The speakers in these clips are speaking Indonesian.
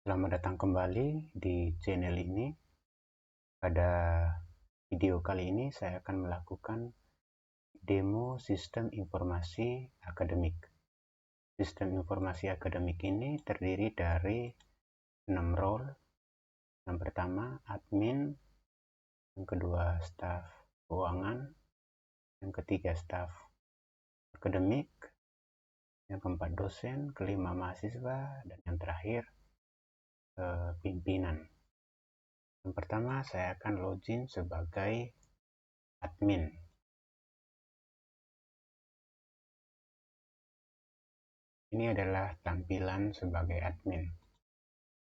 Selamat datang kembali di channel ini. Pada video kali ini saya akan melakukan demo sistem informasi akademik. Sistem informasi akademik ini terdiri dari 6 role. Yang pertama admin, yang kedua staf keuangan, yang ketiga staf akademik, yang keempat dosen, kelima mahasiswa, dan yang terakhir pimpinan. Yang pertama saya akan login sebagai admin. Ini adalah tampilan sebagai admin,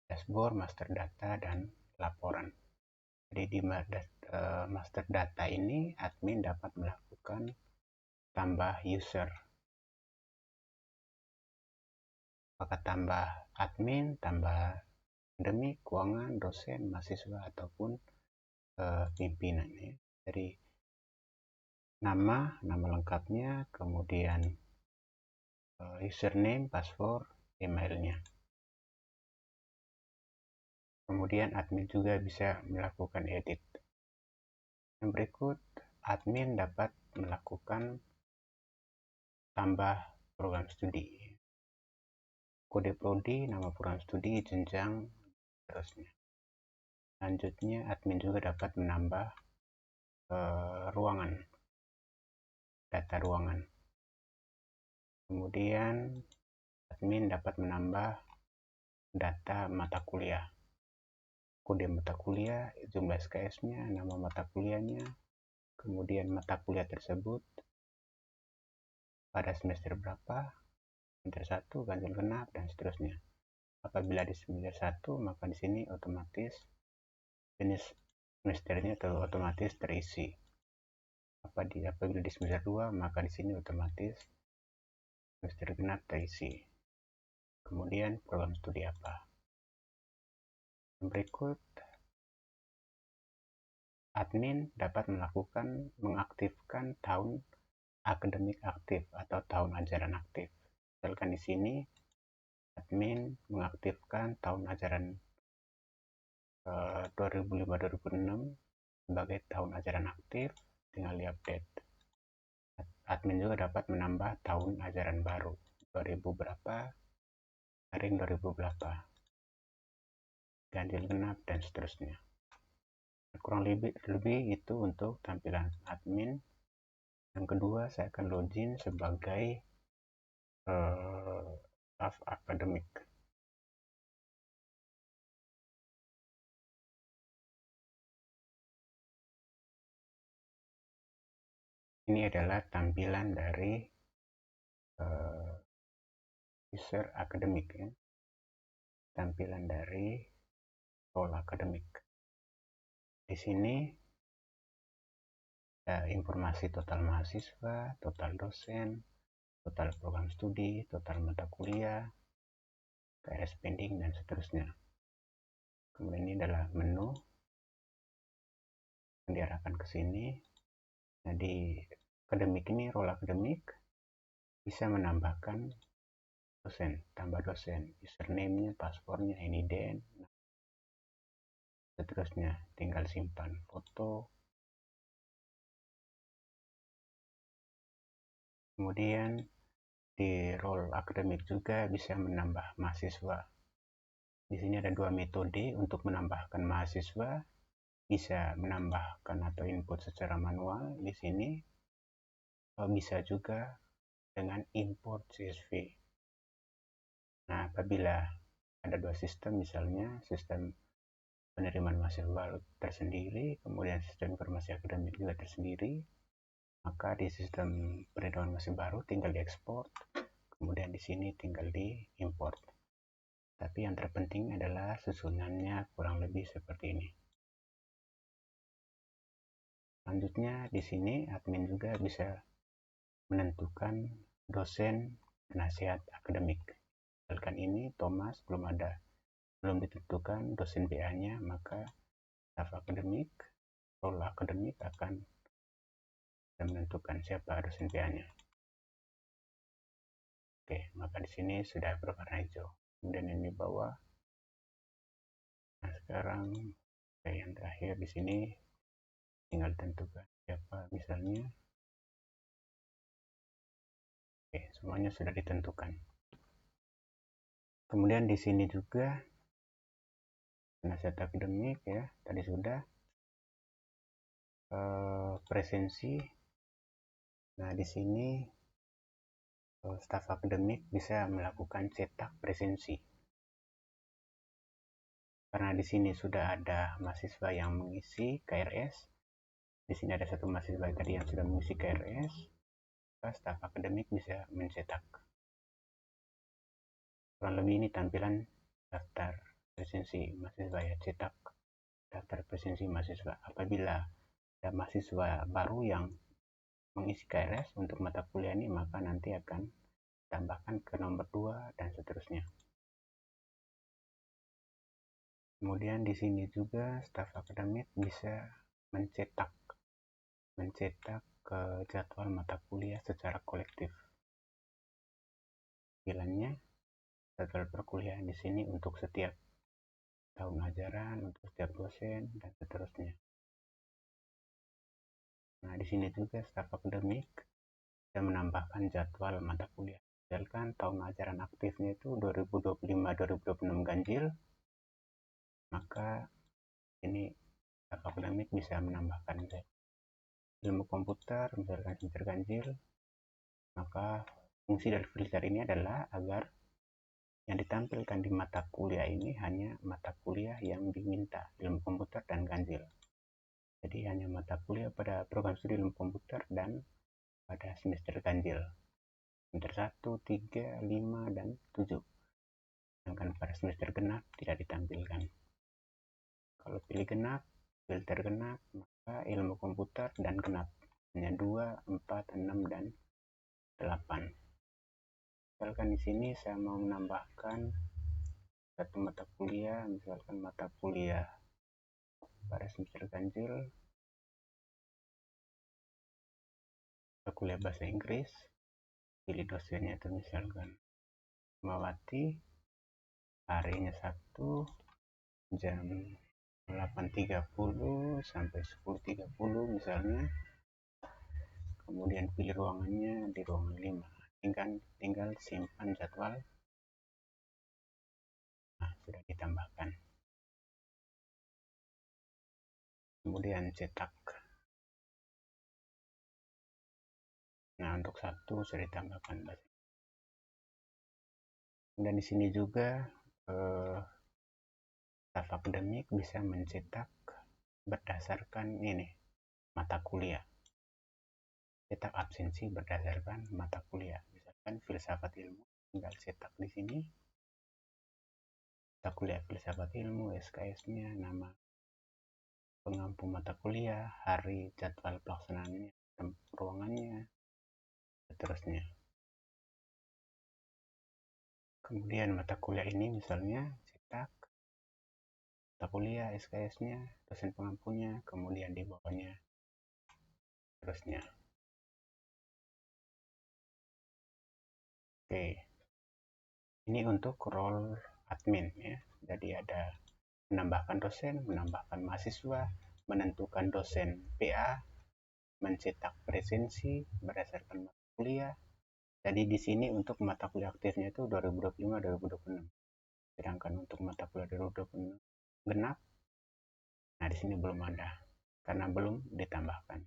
dashboard, master data, dan laporan. Jadi di master data ini admin dapat melakukan tambah user. Apakah tambah admin, tambah akademik, keuangan, dosen, mahasiswa, ataupun pimpinan. Ya. Jadi nama lengkapnya, kemudian username, password, emailnya. Kemudian admin juga bisa melakukan edit. Yang berikut, admin dapat melakukan tambah program studi, kode prodi, nama program studi, jenjang, terusnya. Selanjutnya, admin juga dapat menambah ruangan, data ruangan. Kemudian, admin dapat menambah data mata kuliah, kode mata kuliah, jumlah SKS-nya, nama mata kuliahnya, kemudian mata kuliah tersebut pada semester berapa, semester 1, ganjil genap, dan seterusnya. Apabila di semester 1, maka di sini otomatis jenis semesternya otomatis terisi. Apabila di semester 2, maka di sini otomatis semester genap terisi. Kemudian program studi apa. Yang berikut, admin dapat mengaktifkan tahun akademik aktif atau tahun ajaran aktif. Misalkan di sini admin mengaktifkan tahun ajaran 2005-2006 sebagai tahun ajaran aktif, tinggal di-update. Admin juga dapat menambah tahun ajaran baru, 2000 berapa, ring 2000 berapa, ganjil genap, dan seterusnya. Kurang lebih itu untuk tampilan admin. Yang kedua, saya akan login sebagai staff akademik. Ini adalah tampilan dari user akademik, ya. Tampilan dari role akademik. Di sini informasi total mahasiswa, total dosen, total program studi, total mata kuliah, KRS pending, dan seterusnya. Kemudian ini adalah menu yang diarahkan ke sini. Jadi akademik ini, role akademik, bisa menambahkan dosen, tambah dosen, username-nya, passwordnya, NIDN, seterusnya. Tinggal simpan foto. Kemudian di role akademik juga bisa menambah mahasiswa. Di sini ada dua metode untuk menambahkan mahasiswa. Bisa menambahkan atau input secara manual di sini. Bisa juga dengan import CSV. Nah, apabila ada dua sistem, misalnya sistem penerimaan mahasiswa baru tersendiri, kemudian sistem informasi akademik juga tersendiri, maka di sistem penerimaan mahasiswa baru tinggal diekspor, kemudian di sini tinggal diimport. Tapi yang terpenting adalah susunannya kurang lebih seperti ini. Selanjutnya di sini admin juga bisa menentukan dosen penasihat akademik. Misalkan ini Thomas belum ditentukan dosen BA-nya, maka staf akademik, role akademik akan menentukan siapa dosen BA-nya. Oke, maka di sini sudah berwarna hijau. Kemudian yang di bawah Nah, sekarang yang terakhir di sini tinggal tentukan siapa misalnya. Oke, semuanya sudah ditentukan. Kemudian di sini juga penasihat akademik ya, tadi sudah presensi. Nah, di sini staf akademik bisa melakukan cetak presensi. Karena di sini sudah ada mahasiswa yang mengisi KRS, di sini ada satu mahasiswa tadi yang sudah mengisi KRS, maka staf akademik bisa mencetak. Kurang lebih ini tampilan daftar presensi mahasiswa ya, cetak daftar presensi mahasiswa. Apabila ada mahasiswa baru yang mengisi KRS untuk mata kuliah ini, maka nanti akan tambahkan ke nomor 2 dan seterusnya. Kemudian di sini juga staf akademik bisa mencetak ke jadwal mata kuliah secara kolektif. Bilangnya jadwal perkuliahan di sini untuk setiap tahun ajaran, untuk setiap dosen dan seterusnya. Nah, di sini juga staf akademik bisa menambahkan jadwal mata kuliah. Misalkan tahun ajaran aktifnya itu 2025-2026 ganjil, maka ini staf akademik bisa menambahkan ilmu komputer, misalkan semester ganjil, maka fungsi dari filter ini adalah agar yang ditampilkan di mata kuliah ini hanya mata kuliah yang diminta, ilmu komputer dan ganjil. Jadi hanya mata kuliah pada program studi ilmu komputer dan pada semester ganjil. Semester 1, 3, 5, dan 7. Sedangkan pada semester genap tidak ditampilkan. Kalau pilih genap, filter genap, maka ilmu komputer dan genap. Hanya 2, 4, 6, dan 8. Misalkan di sini saya mau menambahkan satu mata kuliah, misalkan mata kuliah pada semester ganjil, mata kuliah bahasa Inggris, pilih dosennya itu misalkan Mawati, harinya Sabtu, jam 8.30 sampai 10.30 misalnya. Kemudian pilih ruangannya di ruangan 5. Tinggal simpan jadwal. Nah, sudah ditambahkan. Kemudian cetak. Nah, untuk satu sudah ditambahkan. Dan di sini juga staf akademik bisa mencetak berdasarkan ini mata kuliah. Cetak absensi berdasarkan mata kuliah. Misalkan filsafat ilmu, tinggal cetak di sini. Mata kuliah filsafat ilmu, SKS-nya, nama pengampu mata kuliah, hari, jadwal pelaksanaannya, ruangannya, seterusnya. Kemudian mata kuliah ini misalnya cetak mata kuliah, SKS-nya, dosen pengampunya, kemudian di bawahnya, seterusnya. Oke, ini untuk role admin ya. Jadi ada menambahkan dosen, menambahkan mahasiswa, menentukan dosen PA, mencetak presensi berdasarkan mata kuliah. Jadi di sini untuk mata kuliah aktifnya itu 2025-2026. Sedangkan untuk mata kuliah 2026 genap, nah di sini belum ada karena belum ditambahkan.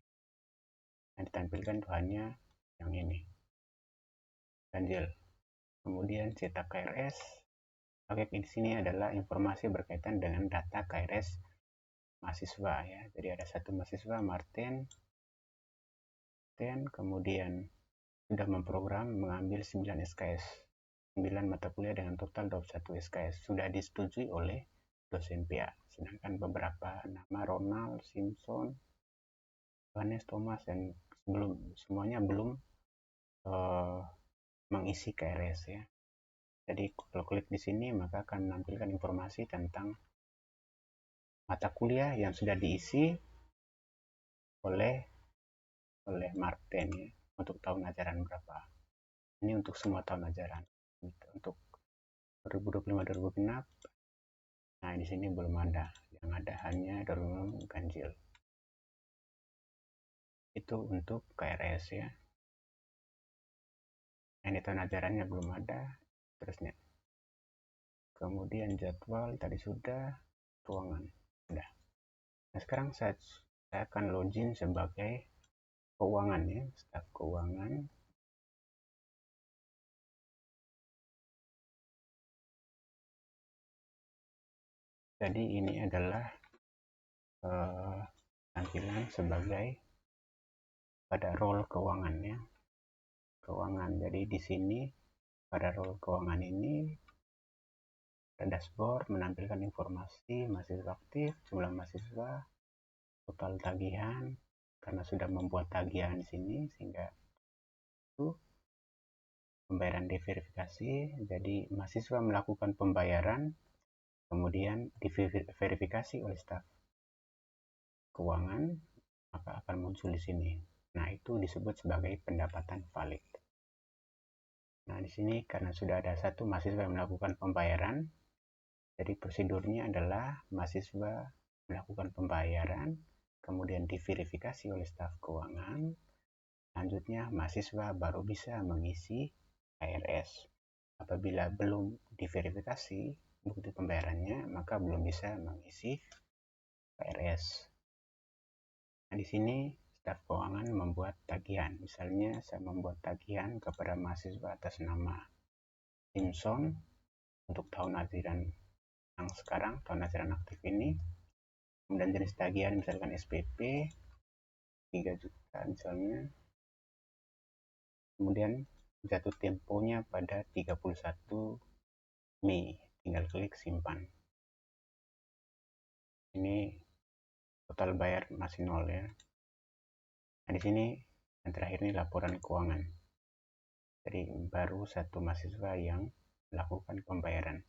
Yang ditampilkan itu hanya yang ini, ganjil. Kemudian cetak KRS. Oke, di sini adalah informasi berkaitan dengan data KRS mahasiswa ya. Jadi ada satu mahasiswa Martin, kemudian sudah memprogram mengambil 9 SKS, 9 mata kuliah dengan total 21 SKS, sudah disetujui oleh dosen PA. Sedangkan beberapa nama Ronald, Simpson, Johannes, Thomas, dan semuanya belum mengisi KRS ya. Jadi kalau klik di sini maka akan menampilkan informasi tentang mata kuliah yang sudah diisi oleh Martin ya, untuk tahun ajaran berapa. Ini untuk semua tahun ajaran. Untuk 2025-2026 Nah, di sini belum ada. Yang ada hanya Darul Ganjil. Itu untuk KRS ya. Nah, ini tahun ajarannya belum ada. Terusnya. Kemudian jadwal tadi sudah, ruangan sudah. Nah, sekarang saya akan login sebagai keuangan ya, staf keuangan. Jadi ini adalah tampilan sebagai pada role keuangan ya. Keuangan. Jadi di sini pada role keuangan ini dashboard menampilkan informasi mahasiswa aktif, jumlah mahasiswa, total tagihan karena sudah membuat tagihan di sini sehingga itu pembayaran diverifikasi. Jadi mahasiswa melakukan pembayaran kemudian diverifikasi oleh staf keuangan maka akan muncul di sini. Nah, itu disebut sebagai pendapatan valid. Nah, di sini karena sudah ada satu mahasiswa yang melakukan pembayaran, jadi prosedurnya adalah mahasiswa melakukan pembayaran, kemudian diverifikasi oleh staf keuangan, selanjutnya mahasiswa baru bisa mengisi KRS. Apabila belum diverifikasi bukti pembayarannya, maka belum bisa mengisi KRS. Nah, di sini staf keuangan membuat tagihan. Misalnya saya membuat tagihan kepada mahasiswa atas nama Simpson untuk tahun ajaran yang sekarang, tahun ajaran aktif ini. Kemudian jenis tagihan misalkan SPP 3 juta misalnya. Kemudian jatuh temponya pada 31 Mei. Tinggal klik simpan. Ini total bayar masih nol ya. Nah, di sini yang terakhir ini laporan keuangan. Jadi baru satu mahasiswa yang melakukan pembayaran.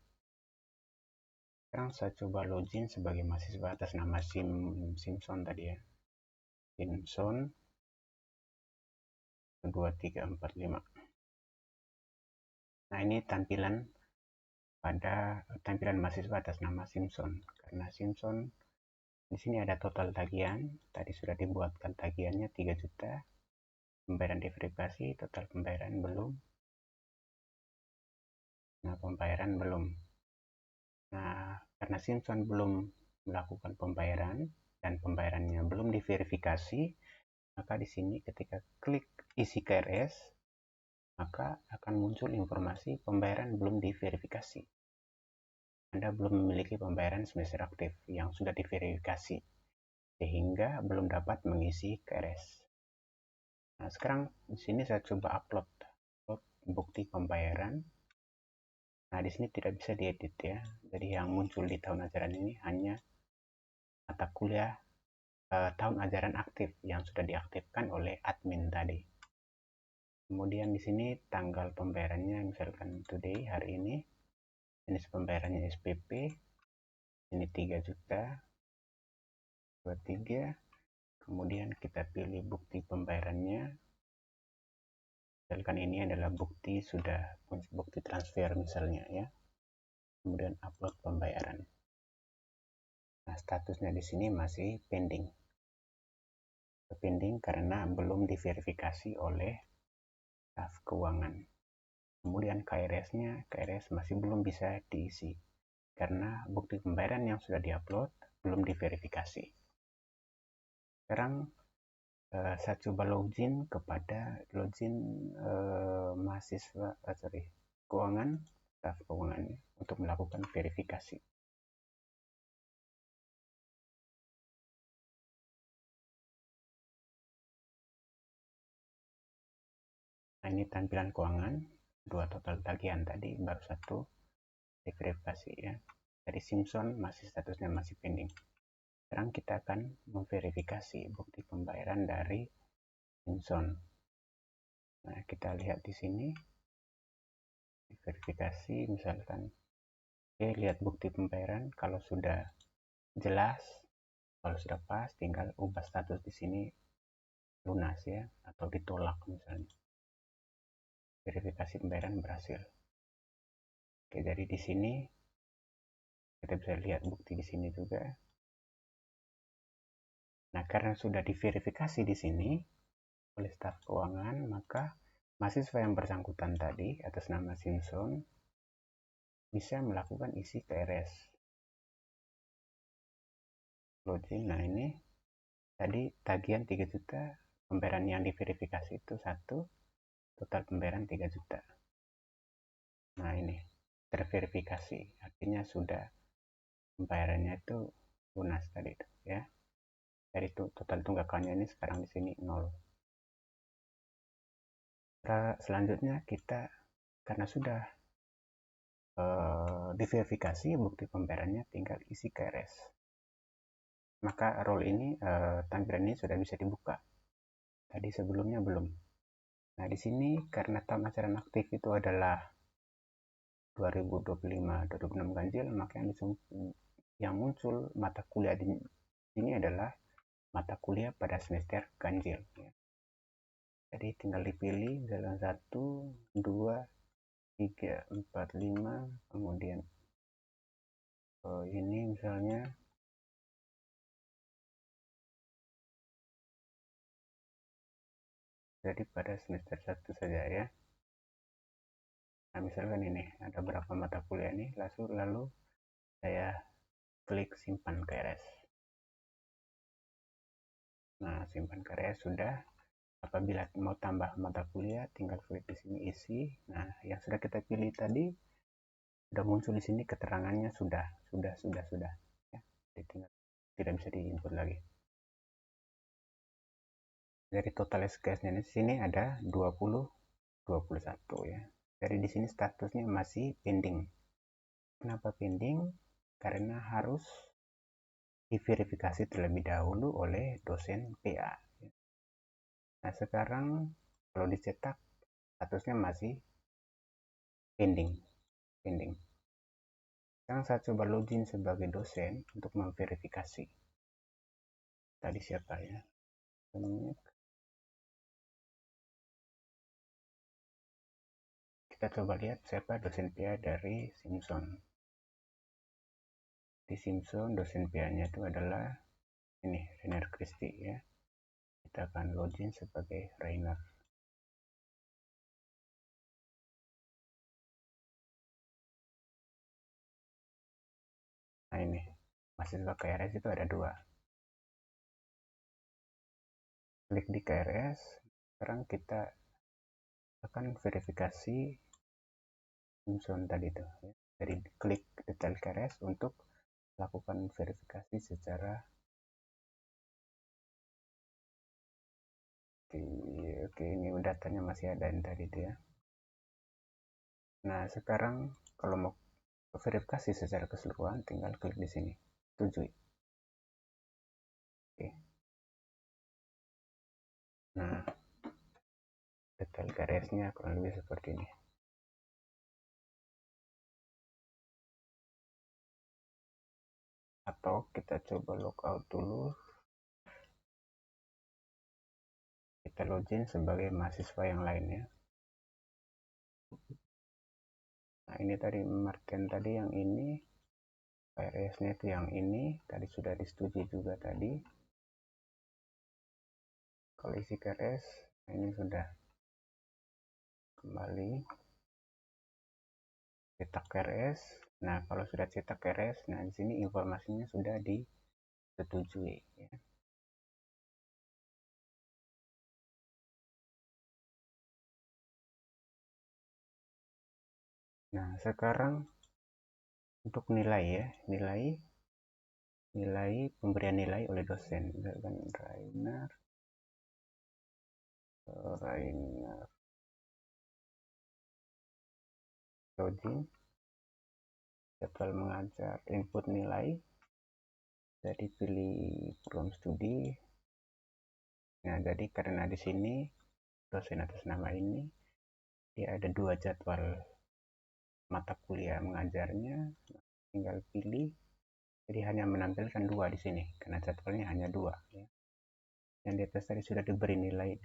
Sekarang saya coba login sebagai mahasiswa atas nama Simpson tadi ya. Simpson 2345. Nah, ini tampilan mahasiswa atas nama Simpson. Karena Simpson di sini ada total tagihan, tadi sudah dibuatkan tagihannya 3 juta. Pembayaran diverifikasi, total pembayaran belum. Nah, pembayaran belum. Nah, karena Simpson belum melakukan pembayaran dan pembayarannya belum diverifikasi, maka di sini ketika klik isi KRS, maka akan muncul informasi pembayaran belum diverifikasi. Anda belum memiliki pembayaran semester aktif yang sudah diverifikasi, sehingga belum dapat mengisi KRS. Nah, sekarang di sini saya coba upload bukti pembayaran. Nah, di sini tidak bisa diedit ya. Jadi yang muncul di tahun ajaran ini hanya mata kuliah tahun ajaran aktif yang sudah diaktifkan oleh admin tadi. Kemudian di sini tanggal pembayarannya misalkan today, hari ini. Jenis pembayarannya SPP. Ini 3 juta. 23. Kemudian kita pilih bukti pembayarannya. Misalkan ini adalah bukti transfer misalnya ya. Kemudian upload pembayaran. Nah, statusnya di sini masih pending. Pending karena belum diverifikasi oleh staf keuangan. Kemudian KRS masih belum bisa diisi karena bukti pembayaran yang sudah diupload belum diverifikasi. Sekarang saya coba login kepada mahasiswa keuangan, staf keuangan untuk melakukan verifikasi. Nah, ini tampilan keuangan, 2 total tagihan tadi, baru 1 diverifikasi ya. Dari Simpson masih statusnya masih pending. Sekarang kita akan memverifikasi bukti pembayaran dari Simpson. Nah, kita lihat di sini verifikasi misalkan. Oke, lihat bukti pembayaran kalau sudah jelas, kalau sudah pas tinggal ubah status di sini lunas ya atau ditolak misalnya. Verifikasi pembayaran berhasil. Oke, dari di sini Kita bisa lihat bukti di sini juga. Nah, karena sudah diverifikasi di sini oleh staf keuangan, maka mahasiswa yang bersangkutan tadi atas nama Simpson bisa melakukan isi KRS. Login, nah ini tadi tagihan 3 juta, pembayaran yang diverifikasi itu 1, total pembayaran 3 juta. Nah ini terverifikasi, artinya sudah pembayarannya itu lunas tadi itu ya. Dari itu total tunggakannya ini sekarang di sini 0. Selanjutnya kita karena sudah diverifikasi bukti pembayarannya, tinggal isi KRS. Maka role ini tampilan ini sudah bisa dibuka. Tadi sebelumnya belum. Nah, di sini karena tahun ajaran aktif itu adalah 2025-2026 ganjil, maka yang muncul mata kuliah di sini adalah mata kuliah pada semester ganjil. Ya. Jadi tinggal dipilih jalan 1, 2, 3, 4, 5, kemudian ini misalnya jadi pada semester 1 saja ya. Nah, misalkan ini ada berapa mata kuliah nih, lalu saya klik simpan KRS. Nah, simpan KRS sudah. Apabila mau tambah mata kuliah, tinggal klik di sini isi. Nah, yang sudah kita pilih tadi sudah muncul di sini keterangannya sudah. Ya, tinggal tidak bisa diinput lagi. Dari total SKS-nya di sini ada 21 ya. Jadi di sini statusnya masih pending. Kenapa pending? Karena harus diverifikasi terlebih dahulu oleh dosen PA. Nah, sekarang kalau dicetak statusnya masih pending. Sekarang saya coba login sebagai dosen untuk memverifikasi. Tadi siapa ya? Kita coba lihat siapa dosen PA dari Simpson. Di Simpson dosen PA-nya itu adalah ini Rainer Christie ya. Kita akan login sebagai Rainer. Nah ini mahasiswa KRS itu ada 2. Klik di KRS. Sekarang kita akan verifikasi Simpson tadi itu ya. Jadi klik detail KRS untuk lakukan verifikasi secara oke, ini datanya masih ada yang tadi itu ya. Nah, sekarang kalau mau verifikasi secara keseluruhan tinggal klik di sini, setujui. Oke. Nah, detail garisnya kurang lebih seperti ini. Atau kita coba logout dulu. Kita login sebagai mahasiswa yang lainnya. Nah, ini tadi Martin tadi yang ini, KRS-nya itu yang ini, tadi sudah disetujui juga tadi. Kalau isi KRS, nah ini sudah kembali cetak KRS. Nah, kalau sudah cetak KRS, nah di sini informasinya sudah disetujui ya. Nah, sekarang untuk nilai ya, nilai pemberian nilai oleh dosen. Misalkan Rainer login, jadwal mengajar, input nilai. Jadi pilih program studi. Nah, jadi karena di sini dosen atas nama ini dia ada 2 jadwal mata kuliah mengajarnya, tinggal pilih. Jadi hanya menampilkan 2 di sini karena jadwalnya hanya 2 ya. Yang di atas tadi sudah diberi nilai,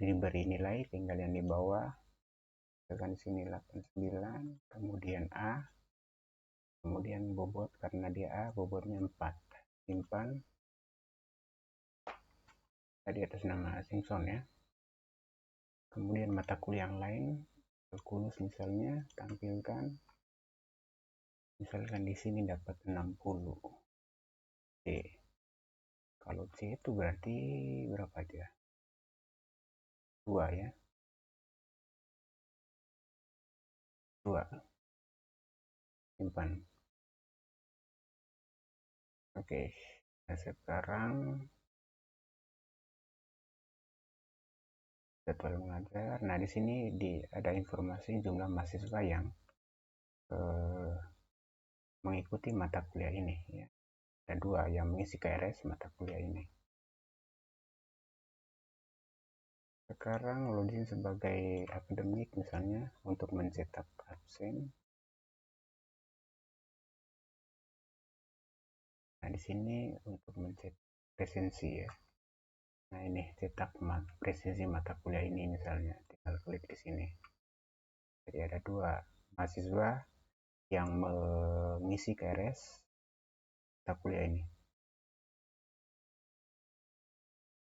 tinggal yang di bawah tekan sini 89, kemudian A, kemudian kemudian bobot karena dia A, bobotnya 4, simpan tadi atas nama Simpson ya. Kemudian mata kuliah yang lain, kalkulus misalnya, tampilkan, misalkan di sini dapat 60 C. Kalau C itu berarti berapa aja? 2 ya, 2, simpan. Oke, nah sekarang jadwal mengajar. Nah di sini ada informasi jumlah mahasiswa yang mengikuti mata kuliah ini ya. Ada 2 yang mengisi KRS mata kuliah ini. Sekarang login sebagai akademik misalnya untuk mencetak absen. Nah di sini untuk mencetak presensi ya. Nah ini cetak presensi mata kuliah ini misalnya, tinggal klik di sini. Jadi ada 2 mahasiswa yang mengisi KRS mata kuliah ini.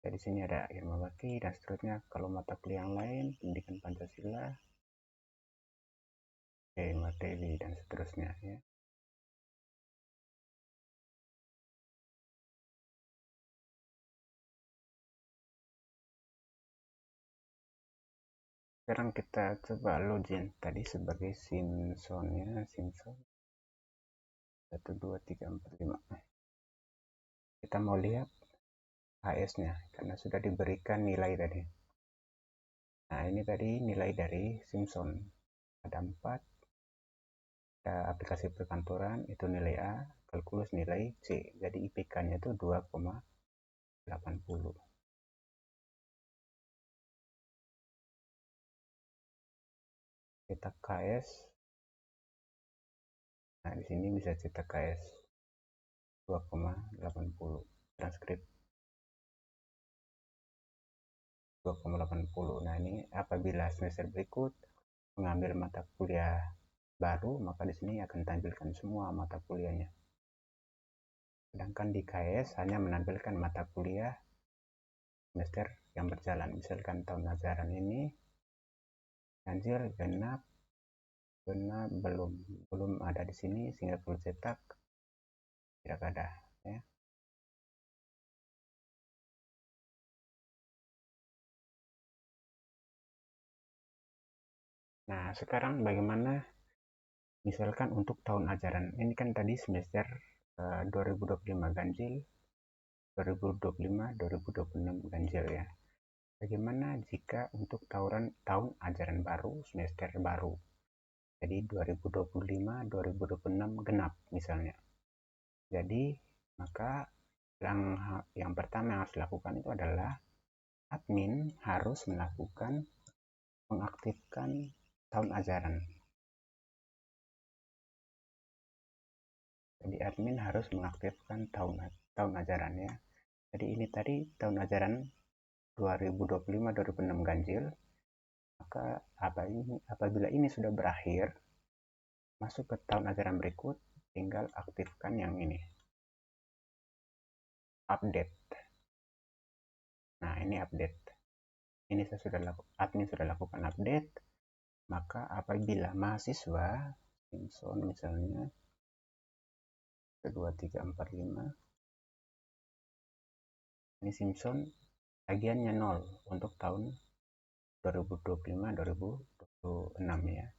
Di sini ada ilmu bakti dan seterusnya. Kalau mata kuliah yang lain, pendidikan Pancasila, materi dan seterusnya ya. Sekarang kita coba login tadi sebagai Simpson ya, Simpson 1 2 3 4 5. Kita mau lihat HS-nya karena sudah diberikan nilai tadi. Nah, ini tadi nilai dari Simpson. Ada 4. Ada aplikasi perkantoran itu nilai A, kalkulus nilai C. Jadi IPK-nya itu 2,80. Cetak KS. Nah, di sini bisa cetak KS 2,80. Transkrip 2,80. Nah, ini apabila semester berikut mengambil mata kuliah baru, maka di sini akan tampilkan semua mata kuliahnya. Sedangkan di KS hanya menampilkan mata kuliah semester yang berjalan. Misalkan tahun ajaran ini ganjil genap belum ada di sini sehingga perlu cetak tidak ada ya. Nah sekarang bagaimana misalkan untuk tahun ajaran ini kan tadi semester 2025 ganjil, 2025-2026 ganjil ya. Bagaimana jika untuk tahun ajaran baru semester baru, jadi 2025-2026 genap misalnya. Jadi maka yang pertama yang harus dilakukan itu adalah admin harus mengaktifkan tahun ajaran. Jadi admin harus mengaktifkan tahun ajaran ya. Jadi ini tadi tahun ajaran 2025-2026 ganjil. Maka apabila ini sudah berakhir, masuk ke tahun ajaran berikut, tinggal aktifkan yang ini. Update. Nah, ini update. Ini admin sudah lakukan update. Maka apabila mahasiswa Simpson misalnya 2 3 4 5 ini Simpson tagihannya 0 untuk tahun 2025-2026 ya.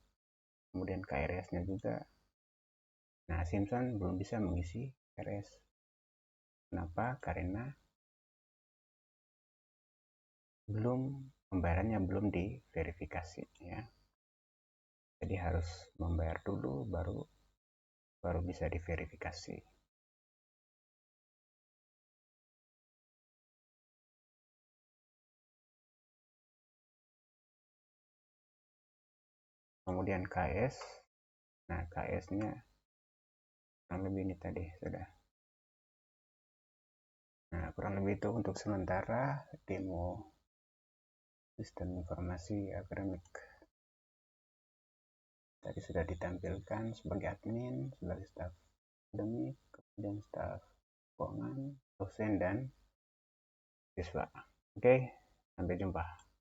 Kemudian KRS-nya juga. Nah, Simpson belum bisa mengisi KRS. Kenapa? Karena pembayarannya belum diverifikasi ya. Jadi harus membayar dulu baru bisa diverifikasi. Kemudian KS. Nah, KS-nya kurang lebih ini tadi sudah. Nah, kurang lebih itu untuk sementara demo sistem informasi akademik. Tadi sudah ditampilkan sebagai admin, sebagai staf akademik, kemudian staf keuangan, dosen, dan siswa. Oke, sampai jumpa.